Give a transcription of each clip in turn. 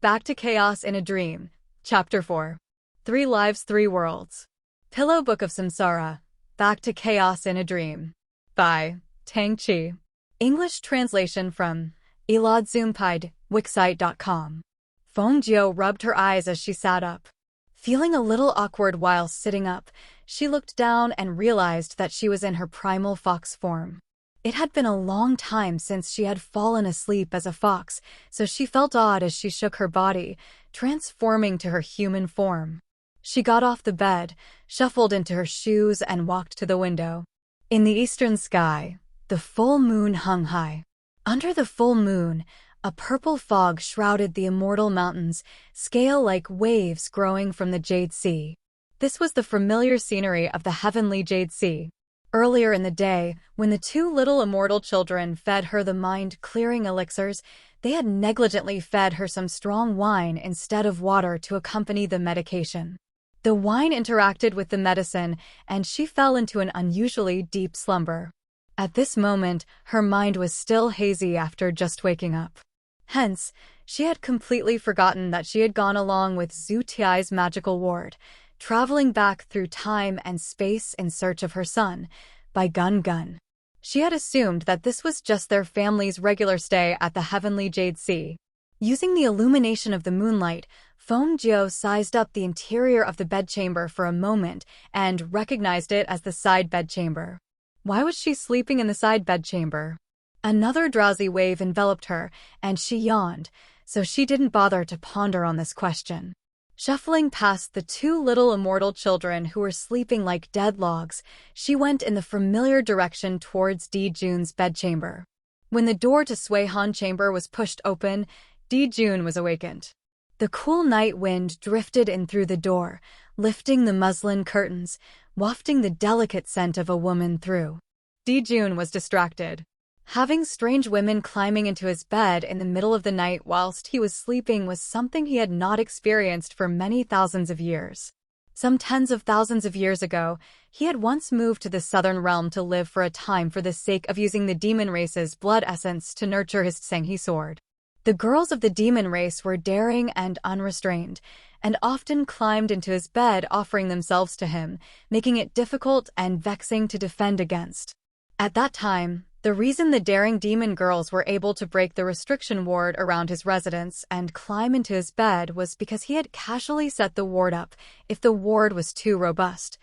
Back to Chaos in a Dream, Chapter 4. 3 Lives, 3 Worlds. Pillow Book of Samsara, Back to Chaos in a Dream. By Tangqi. English translation from Eladzoompide, Wixsite.com. Fengjiu rubbed her eyes as she sat up. Feeling a little awkward while sitting up, she looked down and realized that she was in her primal fox form. It had been a long time since she had fallen asleep as a fox, so she felt odd as she shook her body, transforming to her human form. She got off the bed, shuffled into her shoes, and walked to the window. In the eastern sky, the full moon hung high. Under the full moon, a purple fog shrouded the immortal mountains, scale-like waves growing from the Jade Sea. This was the familiar scenery of the heavenly Jade Sea. Earlier in the day, when the 2 little immortal children fed her the mind-clearing elixirs, they had negligently fed her some strong wine instead of water to accompany the medication. The wine interacted with the medicine, and she fell into an unusually deep slumber. At this moment, her mind was still hazy after just waking up. Hence, she had completely forgotten that she had gone along with Zhu Tiai's magical ward, traveling back through time and space in search of her son, by Gun Gun. She had assumed that this was just their family's regular stay at the heavenly Jade Sea. Using the illumination of the moonlight, Fengjiu sized up the interior of the bedchamber for a moment and recognized it as the side bedchamber. Why was she sleeping in the side bedchamber? Another drowsy wave enveloped her, and she yawned, so she didn't bother to ponder on this question. Shuffling past the 2 little immortal children who were sleeping like dead logs, she went in the familiar direction towards Di Jun's bedchamber. When the door to Sui Han chamber was pushed open, Di Jun was awakened. The cool night wind drifted in through the door, lifting the muslin curtains, wafting the delicate scent of a woman through. Di Jun was distracted. Having strange women climbing into his bed in the middle of the night whilst he was sleeping was something he had not experienced for many thousands of years. Some tens of thousands of years ago, he had once moved to the southern realm to live for a time for the sake of using the demon race's blood essence to nurture his Tangqi sword. The girls of the demon race were daring and unrestrained, and often climbed into his bed offering themselves to him, making it difficult and vexing to defend against. At that time, the reason the daring demon girls were able to break the restriction ward around his residence and climb into his bed was because he had casually set the ward up if the ward was too robust.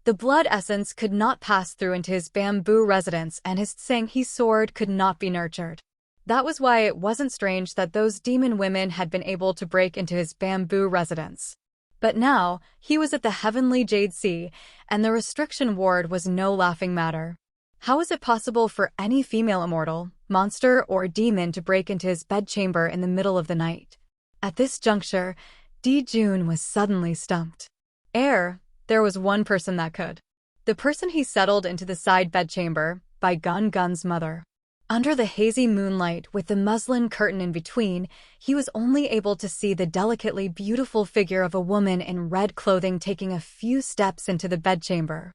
The blood essence could not pass through into his bamboo residence, and his Tangqi sword could not be nurtured. That was why it wasn't strange that those demon women had been able to break into his bamboo residence. But now, he was at the heavenly Jade Sea, and the restriction ward was no laughing matter. How is it possible for any female immortal, monster, or demon to break into his bedchamber in the middle of the night? At this juncture, Di Jun was suddenly stumped. There was one person that could. The person he settled into the side bedchamber, by Gun Gun's mother. Under the hazy moonlight with the muslin curtain in between, he was only able to see the delicately beautiful figure of a woman in red clothing taking a few steps into the bedchamber.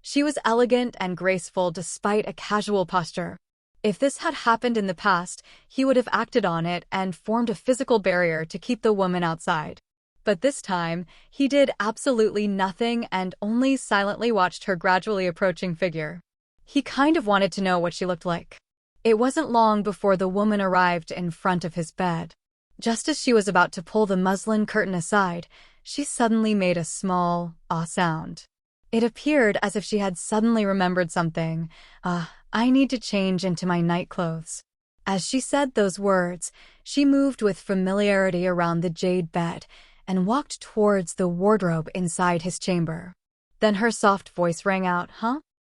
She was elegant and graceful despite a casual posture. If this had happened in the past, he would have acted on it and formed a physical barrier to keep the woman outside. But this time, he did absolutely nothing and only silently watched her gradually approaching figure. He kind of wanted to know what she looked like. It wasn't long before the woman arrived in front of his bed. Just as she was about to pull the muslin curtain aside, she suddenly made a small, ah sound. It appeared as if she had suddenly remembered something. I need to change into my night clothes. As she said those words, she moved with familiarity around the jade bed and walked towards the wardrobe inside his chamber. Then her soft voice rang out,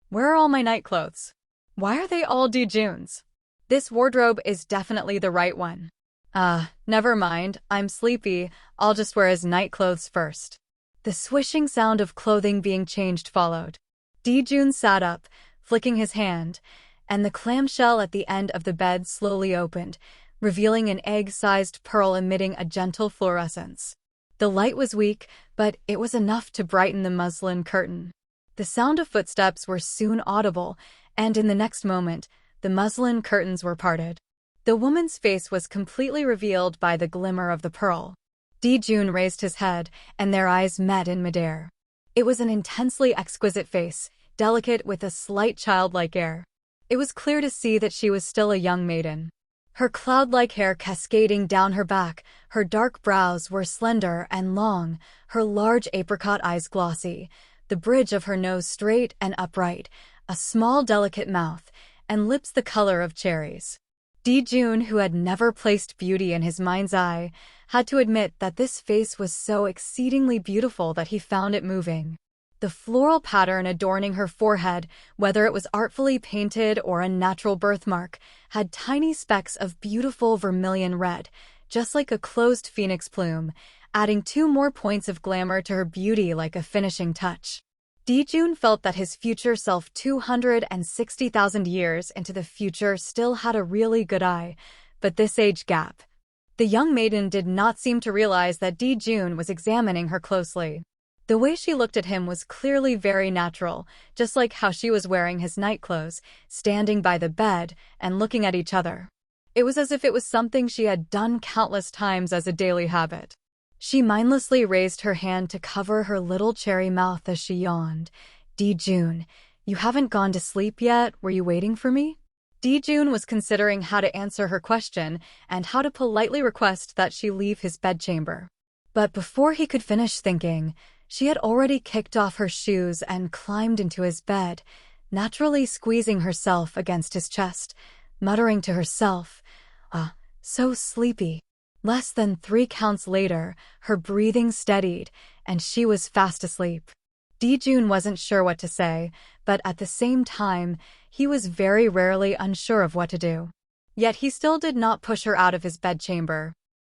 Where are all my night clothes? Why are they all Di Jun's? This wardrobe is definitely the right one. Never mind, I'm sleepy, I'll just wear his night clothes first. The swishing sound of clothing being changed followed. Di Jun sat up, flicking his hand, and the clamshell at the end of the bed slowly opened, revealing an egg-sized pearl emitting a gentle fluorescence. The light was weak, but it was enough to brighten the muslin curtain. The sound of footsteps were soon audible, and in the next moment, the muslin curtains were parted. The woman's face was completely revealed by the glimmer of the pearl. Dijun raised his head, and their eyes met in midair. It was an intensely exquisite face, delicate with a slight childlike air. It was clear to see that she was still a young maiden. Her cloud-like hair cascading down her back, her dark brows were slender and long, her large apricot eyes glossy, the bridge of her nose straight and upright, a small delicate mouth, and lips the color of cherries. Dijun, who had never placed beauty in his mind's eye, had to admit that this face was so exceedingly beautiful that he found it moving. The floral pattern adorning her forehead, whether it was artfully painted or a natural birthmark, had tiny specks of beautiful vermilion red, just like a closed phoenix plume, adding 2 more points of glamour to her beauty like a finishing touch. Dijun felt that his future self 260,000 years into the future still had a really good eye, but this age gap. The young maiden did not seem to realize that Dijun was examining her closely. The way she looked at him was clearly very natural, just like how she was wearing his nightclothes, standing by the bed, and looking at each other. It was as if it was something she had done countless times as a daily habit. She mindlessly raised her hand to cover her little cherry mouth as she yawned. Dijun, you haven't gone to sleep yet? Were you waiting for me? Dijun was considering how to answer her question and how to politely request that she leave his bedchamber. But before he could finish thinking, she had already kicked off her shoes and climbed into his bed, naturally squeezing herself against his chest, muttering to herself, so sleepy. Less than 3 counts later, her breathing steadied, and she was fast asleep. Dijun wasn't sure what to say, but at the same time, he was very rarely unsure of what to do. Yet he still did not push her out of his bedchamber.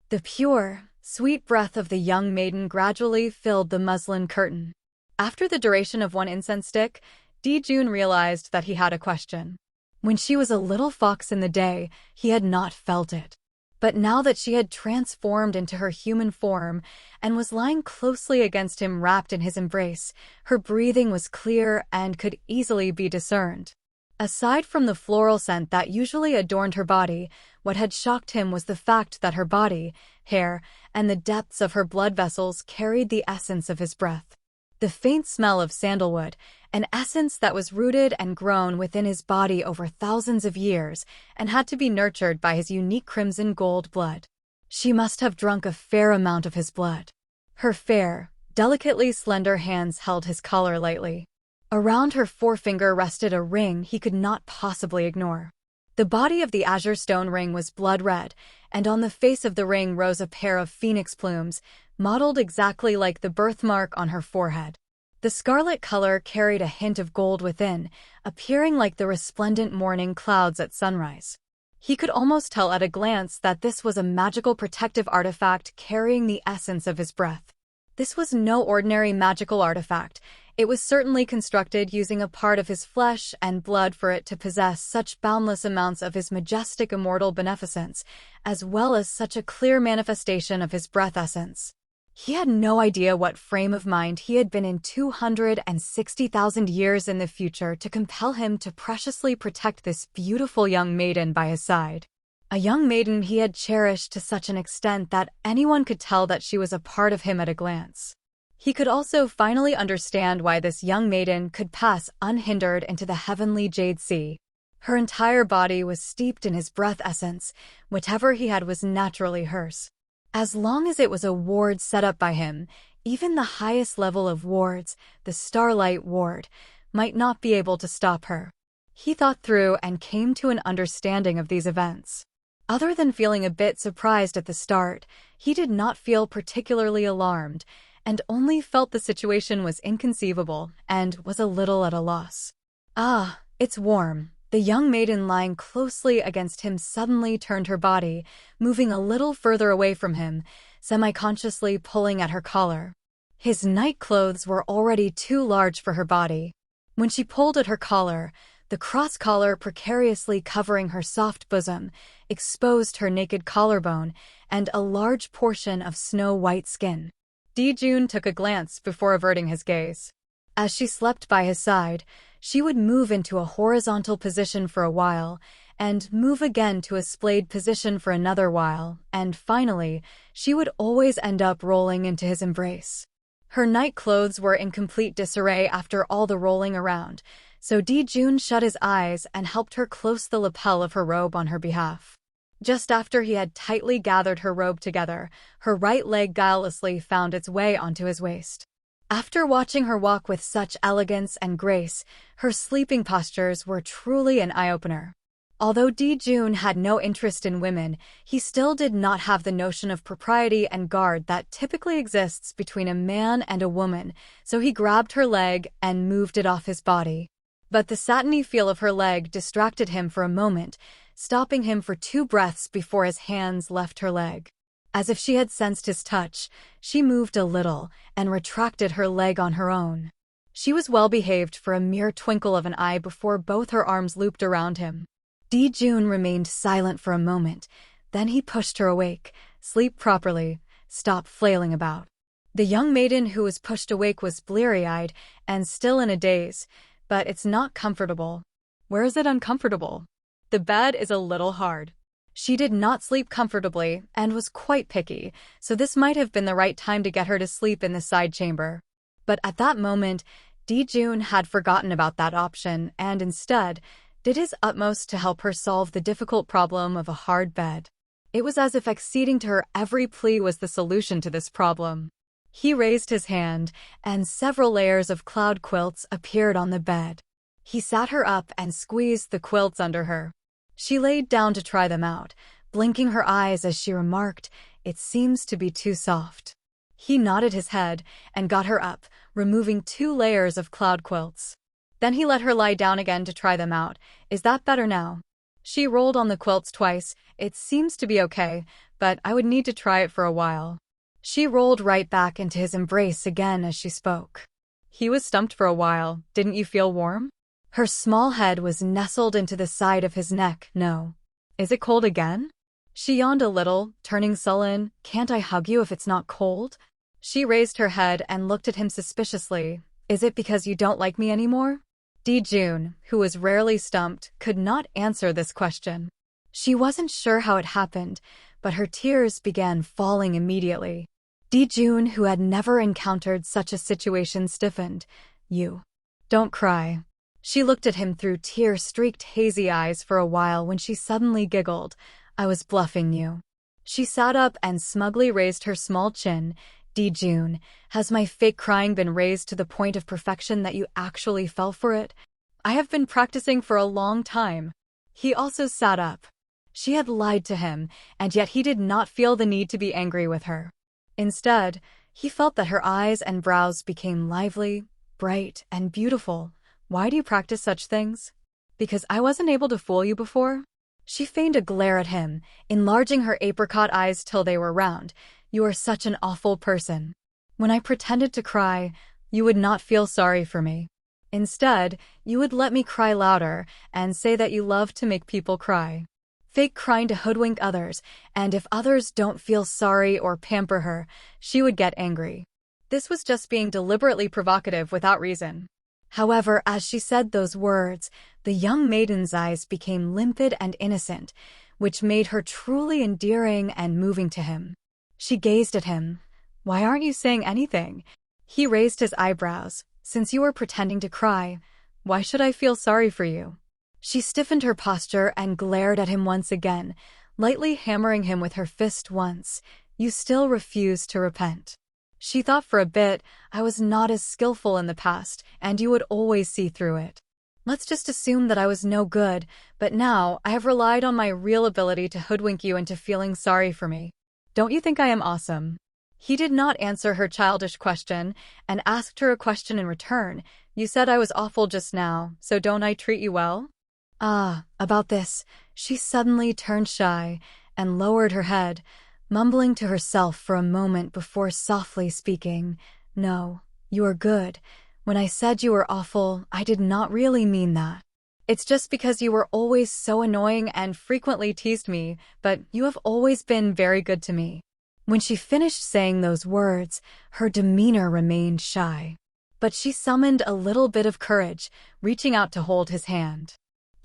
The pure, sweet breath of the young maiden gradually filled the muslin curtain. After the duration of 1 incense stick, Dijun realized that he had a question. When she was a little fox in the day, he had not felt it. But now that she had transformed into her human form and was lying closely against him wrapped in his embrace, her breathing was clear and could easily be discerned. Aside from the floral scent that usually adorned her body, what had shocked him was the fact that her body, hair, and the depths of her blood vessels carried the essence of his breath. The faint smell of sandalwood, an essence that was rooted and grown within his body over thousands of years and had to be nurtured by his unique crimson gold blood. She must have drunk a fair amount of his blood. Her fair, delicately slender hands held his collar lightly. Around her forefinger rested a ring he could not possibly ignore. The body of the azure stone ring was blood red, and on the face of the ring rose a pair of phoenix plumes, modeled exactly like the birthmark on her forehead. The scarlet color carried a hint of gold within, appearing like the resplendent morning clouds at sunrise. He could almost tell at a glance that this was a magical protective artifact carrying the essence of his breath. This was no ordinary magical artifact. It was certainly constructed using a part of his flesh and blood for it to possess such boundless amounts of his majestic immortal beneficence, as well as such a clear manifestation of his breath essence. He had no idea what frame of mind he had been in 260,000 years in the future to compel him to preciously protect this beautiful young maiden by his side. A young maiden he had cherished to such an extent that anyone could tell that she was a part of him at a glance. He could also finally understand why this young maiden could pass unhindered into the heavenly Jade Sea. Her entire body was steeped in his breath essence, whatever he had was naturally hers. As long as it was a ward set up by him, even the highest level of wards, the Starlight Ward, might not be able to stop her. He thought through and came to an understanding of these events. Other than feeling a bit surprised at the start, he did not feel particularly alarmed, and only felt the situation was inconceivable and was a little at a loss. "Ah, it's warm." The young maiden lying closely against him suddenly turned her body, moving a little further away from him, semi-consciously pulling at her collar. His nightclothes were already too large for her body. When she pulled at her collar, the cross-collar precariously covering her soft bosom exposed her naked collarbone and a large portion of snow-white skin. Dijun took a glance before averting his gaze. As she slept by his side, she would move into a horizontal position for a while, and move again to a splayed position for another while, and finally, she would always end up rolling into his embrace. Her night clothes were in complete disarray after all the rolling around, so Di-jun shut his eyes and helped her close the lapel of her robe on her behalf. Just after he had tightly gathered her robe together, her right leg guilelessly found its way onto his waist. After watching her walk with such elegance and grace, her sleeping postures were truly an eye-opener. Although Di-jun had no interest in women, he still did not have the notion of propriety and guard that typically exists between a man and a woman, so he grabbed her leg and moved it off his body. But the satiny feel of her leg distracted him for a moment, stopping him for 2 breaths before his hands left her leg. As if she had sensed his touch, she moved a little and retracted her leg on her own. She was well behaved for a mere twinkle of an eye before both her arms looped around him. Di-jun remained silent for a moment, then he pushed her awake. Sleep properly, stop flailing about. The young maiden who was pushed awake was bleary-eyed and still in a daze, but it's not comfortable. Where is it uncomfortable? The bed is a little hard. She did not sleep comfortably and was quite picky, so this might have been the right time to get her to sleep in the side chamber. But at that moment, Di-jun had forgotten about that option and instead did his utmost to help her solve the difficult problem of a hard bed. It was as if acceding to her every plea was the solution to this problem. He raised his hand, and several layers of cloud quilts appeared on the bed. He sat her up and squeezed the quilts under her. She laid down to try them out, blinking her eyes as she remarked, "It seems to be too soft." He nodded his head and got her up, removing 2 layers of cloud quilts. Then he let her lie down again to try them out. "Is that better now?" She rolled on the quilts twice. "It seems to be okay, but I would need to try it for a while." She rolled right back into his embrace again as she spoke. He was stumped for a while. "Didn't you feel warm?" Her small head was nestled into the side of his neck. "No." "Is it cold again?" She yawned a little, turning sullen. "Can't I hug you if it's not cold?" She raised her head and looked at him suspiciously. "Is it because you don't like me anymore?" Di-jun, who was rarely stumped, could not answer this question. She wasn't sure how it happened, but her tears began falling immediately. Di-jun, who had never encountered such a situation, stiffened. "You don't cry." She looked at him through tear-streaked hazy eyes for a while when she suddenly giggled. "I was bluffing you." She sat up and smugly raised her small chin. "Di-jun, has my fake crying been raised to the point of perfection that you actually fell for it?" "I have been practicing for a long time." He also sat up. She had lied to him, and yet he did not feel the need to be angry with her. Instead, he felt that her eyes and brows became lively, bright, and beautiful. "Why do you practice such things?" "Because I wasn't able to fool you before." She feigned a glare at him, enlarging her apricot eyes till they were round. "You are such an awful person. When I pretended to cry, you would not feel sorry for me. Instead, you would let me cry louder and say that you love to make people cry. Fake crying to hoodwink others, and if others don't feel sorry or pamper her, she would get angry." This was just being deliberately provocative without reason. However, as she said those words, the young maiden's eyes became limpid and innocent, which made her truly endearing and moving to him. She gazed at him. "Why aren't you saying anything?" He raised his eyebrows. "Since you were pretending to cry, why should I feel sorry for you?" She stiffened her posture and glared at him once again, lightly hammering him with her fist once. "You still refuse to repent." She thought for a bit. "I was not as skillful in the past, and you would always see through it. Let's just assume that I was no good, but now I have relied on my real ability to hoodwink you into feeling sorry for me. Don't you think I am awesome?" He did not answer her childish question and asked her a question in return. "You said I was awful just now, so don't I treat you well?" About this, she suddenly turned shy and lowered her head, mumbling to herself for a moment before softly speaking. "No, you are good. When I said you were awful, I did not really mean that. It's just because you were always so annoying and frequently teased me, but you have always been very good to me." When she finished saying those words, her demeanor remained shy. But she summoned a little bit of courage, reaching out to hold his hand.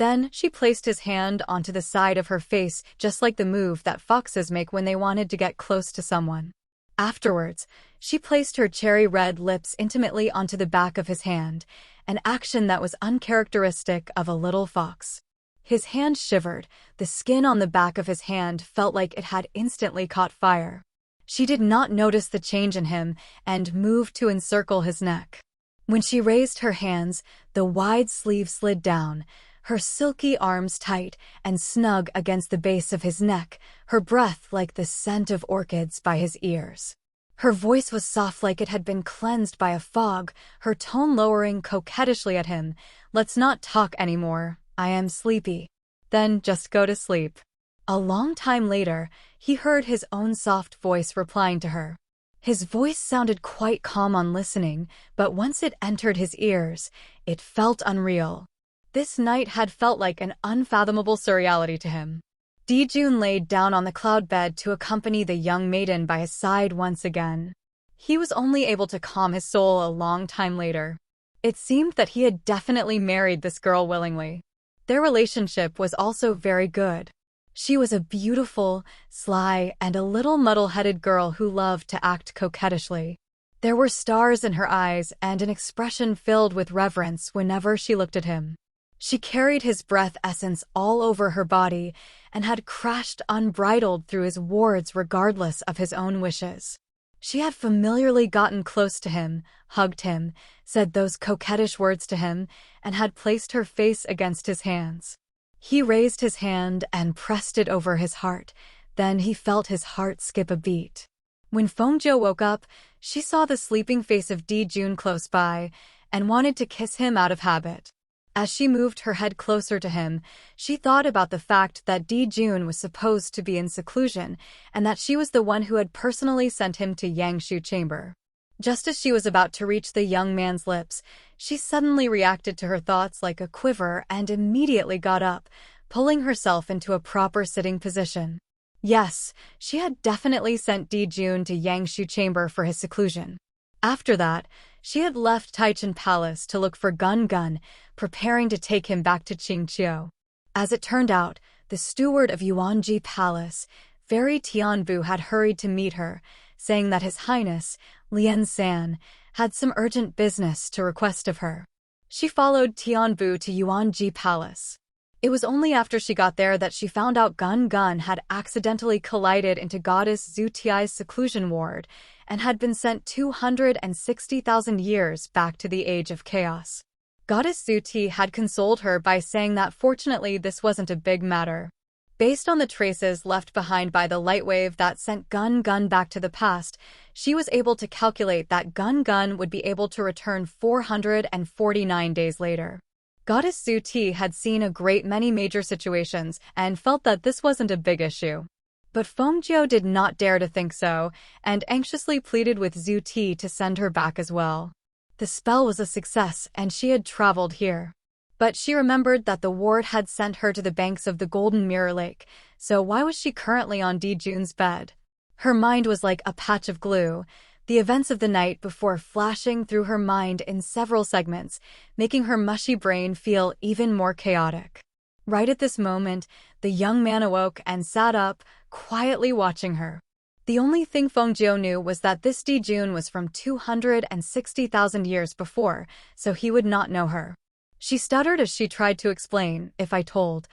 Then she placed his hand onto the side of her face, just like the move that foxes make when they wanted to get close to someone. Afterwards, she placed her cherry-red lips intimately onto the back of his hand, an action that was uncharacteristic of a little fox. His hand shivered. The skin on the back of his hand felt like it had instantly caught fire. She did not notice the change in him and moved to encircle his neck. When she raised her hands, the wide sleeve slid down, her silky arms tight and snug against the base of his neck, her breath like the scent of orchids by his ears. Her voice was soft like it had been cleansed by a fog, her tone lowering coquettishly at him. "Let's not talk anymore. I am sleepy." "Then just go to sleep." A long time later, he heard his own soft voice replying to her. His voice sounded quite calm on listening, but once it entered his ears, it felt unreal. This night had felt like an unfathomable surreality to him. Dijun laid down on the cloud bed to accompany the young maiden by his side once again. He was only able to calm his soul a long time later. It seemed that he had definitely married this girl willingly. Their relationship was also very good. She was a beautiful, sly, and a little muddle-headed girl who loved to act coquettishly. There were stars in her eyes and an expression filled with reverence whenever she looked at him. She carried his breath essence all over her body and had crashed unbridled through his wards regardless of his own wishes. She had familiarly gotten close to him, hugged him, said those coquettish words to him, and had placed her face against his hands. He raised his hand and pressed it over his heart. Then he felt his heart skip a beat. When Fengjiu woke up, she saw the sleeping face of Dijun close by and wanted to kiss him out of habit. As she moved her head closer to him, she thought about the fact that Dijun was supposed to be in seclusion and that she was the one who had personally sent him to Yangshu chamber. Just as she was about to reach the young man's lips, she suddenly reacted to her thoughts like a quiver and immediately got up, pulling herself into a proper sitting position. Yes, she had definitely sent Dijun to Yangshu chamber for his seclusion. After that, she had left Taichung Palace to look for Gun Gun, preparing to take him back to Qingqiu. As it turned out, the steward of Yuanji Palace, Fairy Tianbu, had hurried to meet her, saying that His Highness, Lian San, had some urgent business to request of her. She followed Tianbu to Yuanji Palace. It was only after she got there that she found out Gun Gun had accidentally collided into Goddess Zutiai's seclusion ward and had been sent 260,000 years back to the Age of Chaos. Goddess Zuti had consoled her by saying that fortunately this wasn't a big matter. Based on the traces left behind by the light wave that sent Gun Gun back to the past, she was able to calculate that Gun Gun would be able to return 449 days later. Goddess Zuti had seen a great many major situations and felt that this wasn't a big issue. But Fengjiu did not dare to think so, and anxiously pleaded with Zuti to send her back as well. The spell was a success and she had traveled here. But she remembered that the ward had sent her to the banks of the Golden Mirror Lake, so why was she currently on Dijun's bed? Her mind was like a patch of glue, the events of the night before flashing through her mind in several segments, making her mushy brain feel even more chaotic. Right at this moment, the young man awoke and sat up, quietly watching her. The only thing Fengjiu knew was that this Dijun was from 260,000 years before, so he would not know her. She stuttered as she tried to explain, "If I told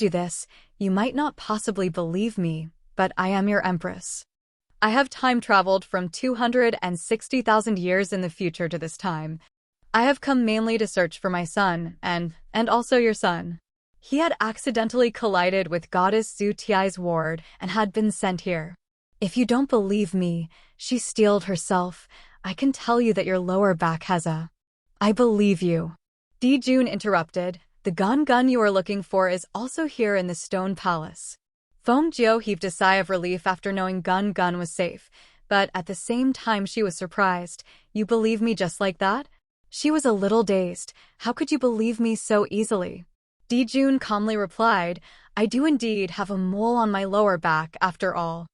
you this, you might not possibly believe me, but I am your empress. I have time traveled from 260,000 years in the future to this time. I have come mainly to search for my son, and also your son. He had accidentally collided with Goddess Zutiai's ward and had been sent here. If you don't believe me," she steeled herself, "I can tell you that your lower back has a..." "I believe you," Dijun interrupted. "The Gun Gun you are looking for is also here in the Stone Palace." Fengjiu heaved a sigh of relief after knowing Gun Gun was safe, but at the same time she was surprised. "You believe me just like that?" She was a little dazed. "How could you believe me so easily?" Dijun calmly replied, "I do indeed have a mole on my lower back after all."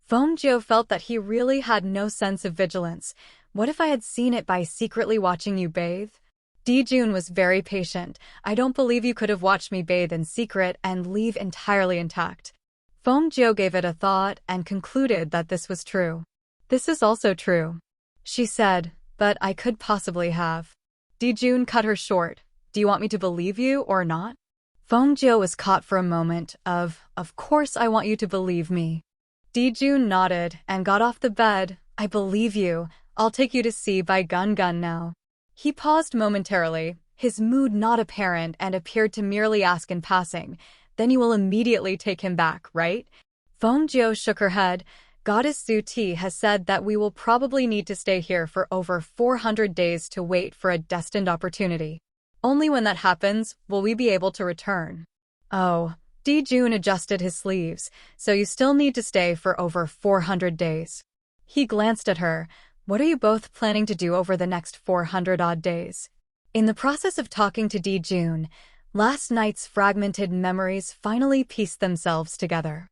Fengjiu felt that he really had no sense of vigilance. What if I had seen it by secretly watching you bathe? Dijun was very patient. I don't believe you could have watched me bathe in secret and leave entirely intact. Fengjiu gave it a thought and concluded that this was true. This is also true, she said, but I could possibly have. Dijun cut her short. Do you want me to believe you or not? Fengjiu was caught for a moment of course I want you to believe me. Dijun nodded and got off the bed. I believe you. I'll take you to see by Gun now. He paused momentarily, his mood not apparent, and appeared to merely ask in passing, then you will immediately take him back, right? Fengjiu shook her head. Goddess Su Ti has said that we will probably need to stay here for over 400 days to wait for a destined opportunity. Only when that happens will we be able to return. Oh, Dijun adjusted his sleeves, so you still need to stay for over 400 days. He glanced at her. What are you both planning to do over the next 400-odd days? In the process of talking to Dijun, last night's fragmented memories finally pieced themselves together.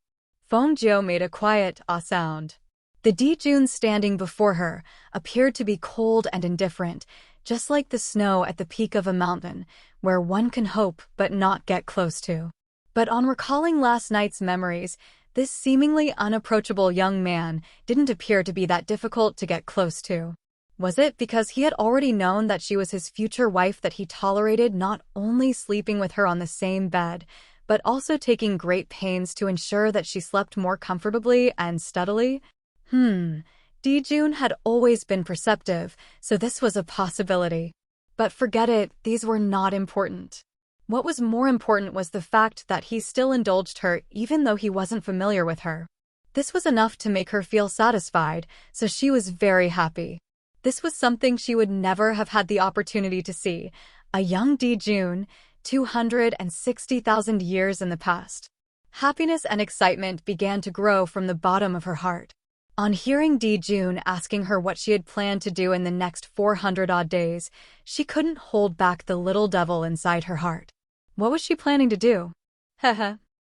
Fengjiu made a quiet ah sound. The Dijun standing before her appeared to be cold and indifferent, just like the snow at the peak of a mountain, where one can hope but not get close to. But on recalling last night's memories, this seemingly unapproachable young man didn't appear to be that difficult to get close to. Was it because he had already known that she was his future wife that he tolerated not only sleeping with her on the same bed, but also taking great pains to ensure that she slept more comfortably and steadily? Dijun had always been perceptive, so this was a possibility. But forget it, these were not important. What was more important was the fact that he still indulged her even though he wasn't familiar with her. This was enough to make her feel satisfied, so she was very happy. This was something she would never have had the opportunity to see, a young Dijun, 260,000 years in the past. Happiness and excitement began to grow from the bottom of her heart. On hearing Dijun asking her what she had planned to do in the next 400-odd days, she couldn't hold back the little devil inside her heart. What was she planning to do?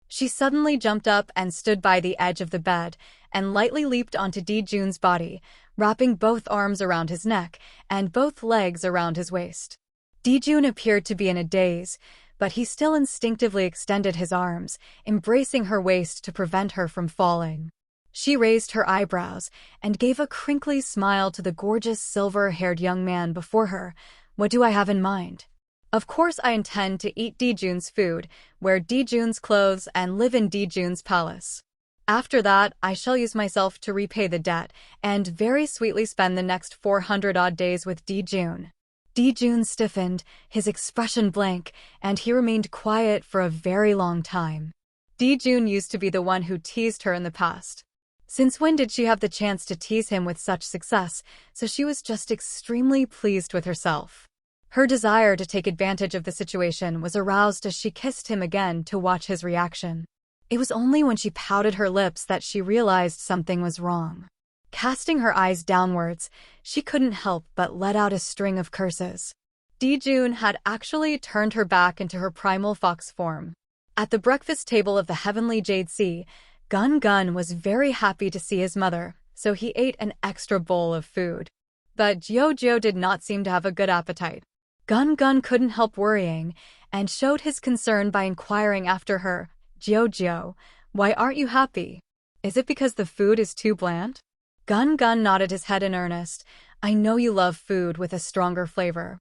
She suddenly jumped up and stood by the edge of the bed and lightly leaped onto Dijun's body, wrapping both arms around his neck and both legs around his waist. Dijun appeared to be in a daze, but he still instinctively extended his arms, embracing her waist to prevent her from falling. She raised her eyebrows and gave a crinkly smile to the gorgeous silver-haired young man before her. What do I have in mind? Of course I intend to eat Dijun's food, wear Dijun's clothes, and live in Dijun's palace. After that, I shall use myself to repay the debt, and very sweetly spend the next 400-odd days with Dijun. Dijun stiffened, his expression blank, and he remained quiet for a very long time. Dijun used to be the one who teased her in the past. Since when did she have the chance to tease him with such success, so she was just extremely pleased with herself. Her desire to take advantage of the situation was aroused as she kissed him again to watch his reaction. It was only when she pouted her lips that she realized something was wrong. Casting her eyes downwards, she couldn't help but let out a string of curses. Dijun had actually turned her back into her primal fox form. At the breakfast table of the heavenly Jade Sea, Gun was very happy to see his mother, so he ate an extra bowl of food. But Jiu did not seem to have a good appetite. Gun couldn't help worrying, and showed his concern by inquiring after her. Jiu, why aren't you happy? Is it because the food is too bland? Gun nodded his head in earnest. I know you love food with a stronger flavor.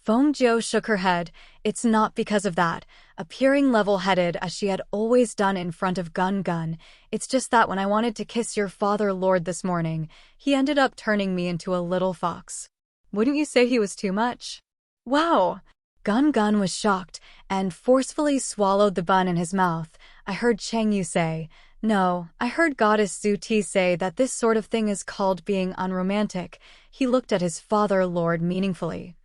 Fengjiu shook her head. It's not because of that. Appearing level-headed as she had always done in front of Gun. It's just that when I wanted to kiss your father lord this morning, he ended up turning me into a little fox. Wouldn't you say he was too much? Wow! Gun was shocked and forcefully swallowed the bun in his mouth. I heard Chengyu say, no, I heard Goddess Su Ti say that this sort of thing is called being unromantic. He looked at his father lord meaningfully.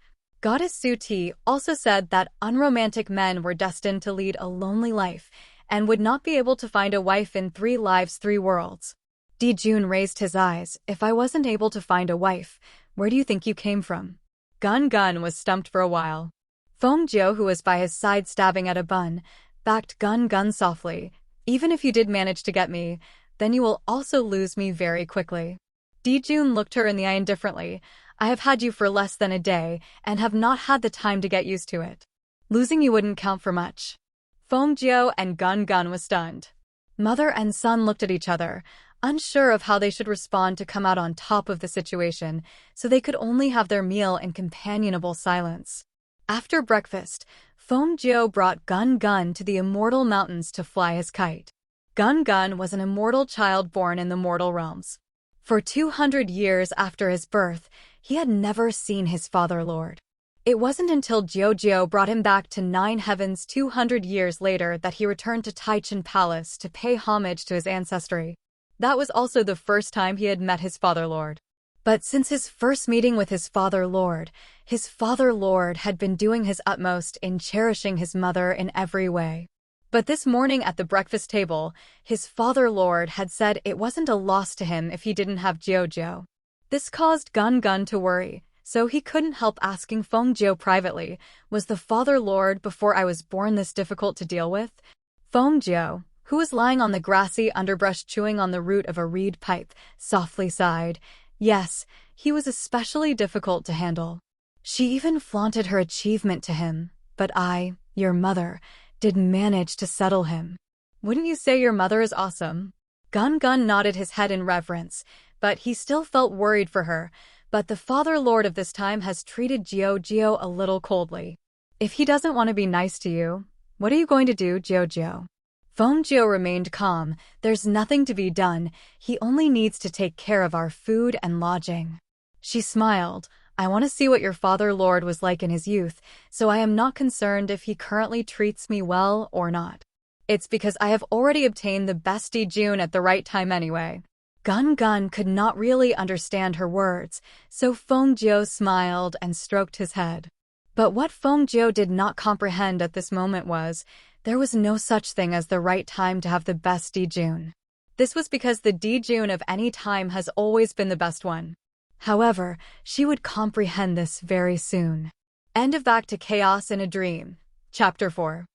Goddess Su Ti also said that unromantic men were destined to lead a lonely life and would not be able to find a wife in 3 lives, 3 worlds. Dijun raised his eyes. If I wasn't able to find a wife, where do you think you came from? Gun was stumped for a while. Fengjiu, who was by his side stabbing at a bun, backed Gun softly. Even if you did manage to get me, then you will also lose me very quickly. Dijun looked her in the eye indifferently. I have had you for less than a day and have not had the time to get used to it. Losing you wouldn't count for much. Fengjiu and Gun was stunned. Mother and son looked at each other, unsure of how they should respond to come out on top of the situation, so they could only have their meal in companionable silence. After breakfast, Fengjiu brought Gun to the immortal mountains to fly his kite. Gun was an immortal child born in the mortal realms. For 200 years after his birth, he had never seen his father lord. It wasn't until Jiao brought him back to 9 heavens 200 years later that he returned to Taichung Palace to pay homage to his ancestry. That was also the first time he had met his father lord. But since his first meeting with his father lord had been doing his utmost in cherishing his mother in every way. But this morning at the breakfast table, his father lord had said it wasn't a loss to him if he didn't have Jiao. This caused Gun to worry, so he couldn't help asking Fengjiu privately, was the father lord before I was born this difficult to deal with? Fengjiu, who was lying on the grassy underbrush chewing on the root of a reed pipe, softly sighed. Yes, he was especially difficult to handle. She even flaunted her achievement to him, but I, your mother, did manage to settle him. Wouldn't you say your mother is awesome? Gun nodded his head in reverence, but he still felt worried for her. But the father lord of this time has treated Jiao a little coldly. If he doesn't want to be nice to you, what are you going to do, Jiao? Fengjiu remained calm. There's nothing to be done. He only needs to take care of our food and lodging. She smiled. I want to see what your father lord was like in his youth, so I am not concerned if he currently treats me well or not. It's because I have already obtained the best June at the right time anyway. Gun could not really understand her words, so Fengjiu smiled and stroked his head. But what Fengjiu did not comprehend at this moment was, there was no such thing as the right time to have the best June. This was because the June of any time has always been the best one. However, she would comprehend this very soon. End of Back to Chaos in a Dream, Chapter 4.